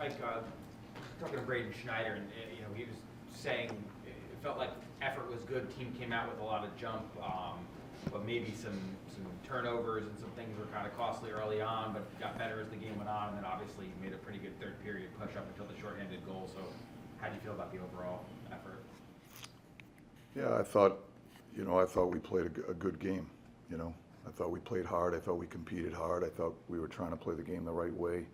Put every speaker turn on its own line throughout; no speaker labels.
Mike, talking to Braden Schneider, and he was saying it felt like effort was good. Team came out with a lot of jump, but maybe some turnovers and some things were kind of costly early on, but got better as the game went on, and then obviously made a pretty good third period push up until the shorthanded goal. So, how do you feel about the overall effort?
Yeah, I thought we played a good game. I thought we played hard. I thought we competed hard. I thought we were trying to play the game the right way.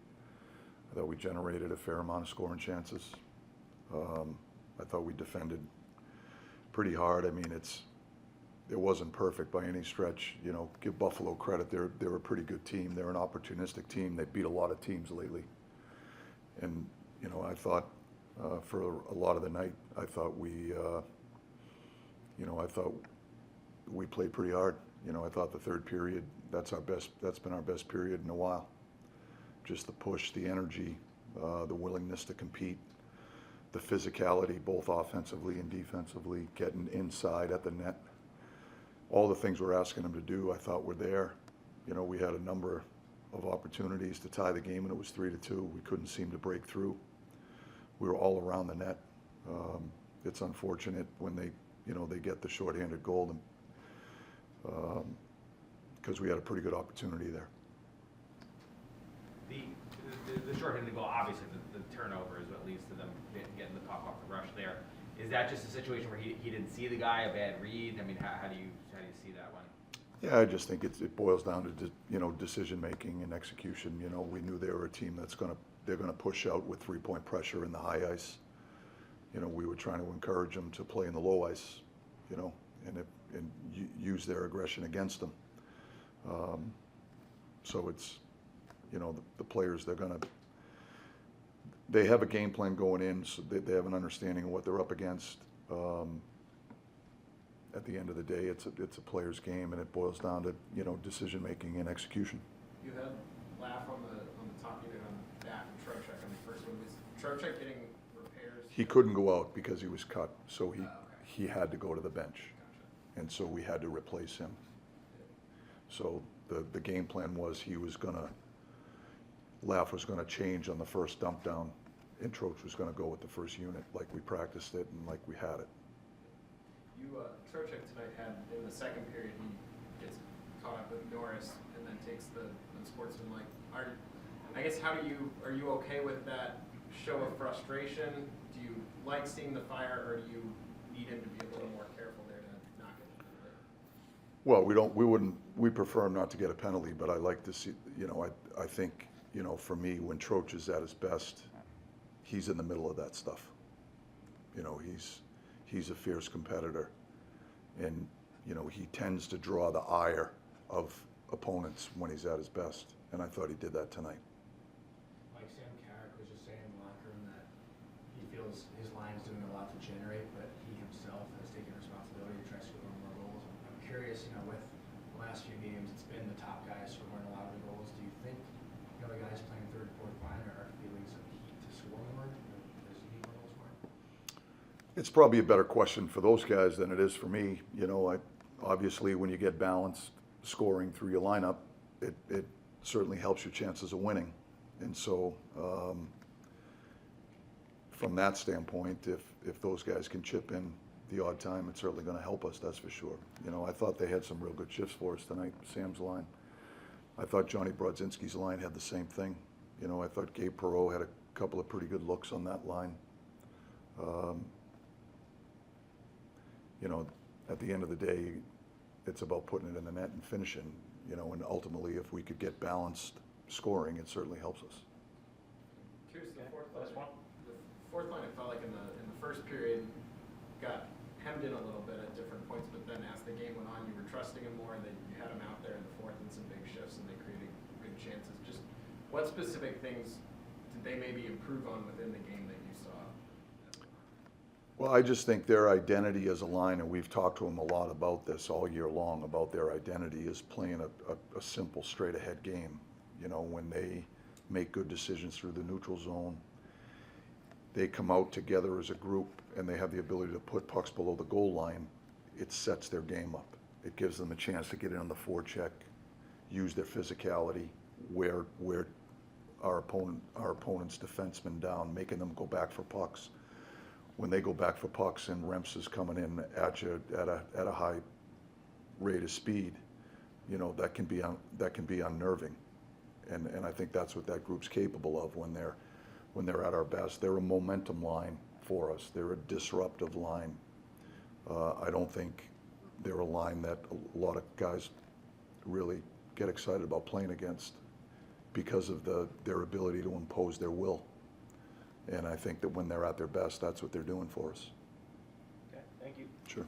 I thought we generated a fair amount of scoring chances. I thought we defended pretty hard. I mean, it wasn't perfect by any stretch. Give Buffalo credit. They're a pretty good team. They're an opportunistic team. They beat a lot of teams lately. And I thought for a lot of the night, I thought we played pretty hard. I thought the third period, that's been our best period in a while. Just the push, the energy, the willingness to compete, the physicality, both offensively and defensively, getting inside at the net. All the things we're asking them to do, I thought were there. We had a number of opportunities to tie the game, and it was 3-2. We couldn't seem to break through. We were all around the net. It's unfortunate when they get the shorthanded goal, because we had a pretty good opportunity there.
The shorthanded goal, obviously the turnover is what leads to them getting the puck off the rush there. Is that just a situation where he didn't see the guy, a bad read? I mean, how do you see that one?
Yeah, I just think it boils down to decision making and execution. We knew they were a team they're gonna push out with 3-point pressure in the high ice. We were trying to encourage them to play in the low ice, and use their aggression against them. So it's, the players, they have a game plan going in, so they have an understanding of what they're up against. At the end of the day, it's a player's game, and it boils down to decision making and execution.
You had laugh on the top unit on that and Trocheck on the first one. Was Trocheck getting repairs?
He couldn't go out because he was cut, so he had to go to the bench. Gotcha. And so we had to replace him. So the game plan was Laugh was gonna change on the first dump down, and Troch was gonna go with the first unit like we practiced it and like we had it.
Trocheck tonight had, in the second period, he gets caught up with Norris and then takes the unsportsmanlike. Are you okay with that show of frustration? Do you like seeing the fire, or do you need him to be a little more careful there to not get the penalty?
Well, we prefer him not to get a penalty, but I like to see, I think, for me, when Troch is at his best, he's in the middle of that stuff. He's a fierce competitor, and he tends to draw the ire of opponents when he's at his best, and I thought he did that tonight.
Like Sam Carrick was just saying in the locker room that he feels his line is doing a lot to generate, but he himself has taken responsibility to try to score more goals. I'm curious, with the last few games, it's been the top guys scoring a lot of the goals. Do you think the other guys playing third, fourth line are feeling some heat to score more? Does he need more goals more?
It's probably a better question for those guys than it is for me. Obviously, when you get balanced scoring through your lineup, it certainly helps your chances of winning. And so, from that standpoint, if those guys can chip in the odd time, it's certainly going to help us, that's for sure. I thought they had some real good shifts for us tonight, Sam's line. I thought Johnny Brodzinski's line had the same thing. I thought Gabe Perreault had a couple of pretty good looks on that line. At the end of the day, it's about putting it in the net and finishing, and ultimately, if we could get balanced scoring, it certainly helps us.
Curious, the fourth line, it felt like in the first period, got hemmed in a little bit at different points, but then as the game went on, you were trusting him more, and then you had him out there in the fourth in some big shifts, and they created good chances. Just what specific things did they maybe improve on within the game that you saw?
Well, I just think their identity as a line, and we've talked to them a lot about this all year long, about their identity is playing a simple, straight-ahead game. When they make good decisions through the neutral zone, they come out together as a group, and they have the ability to put pucks below the goal line. It sets their game up. It gives them a chance to get in on the forecheck, use their physicality, wear our opponent's defensemen down, making them go back for pucks. When they go back for pucks and Remps is coming in at you at a high rate of speed, you know, that can be unnerving. And I think that's what that group's capable of when they're at our best. They're a momentum line for us. They're a disruptive line. I don't think they're a line that a lot of guys really get excited about playing against because of their ability to impose their will. And I think that when they're at their best, that's what they're doing for us.
Okay, thank you.
Sure.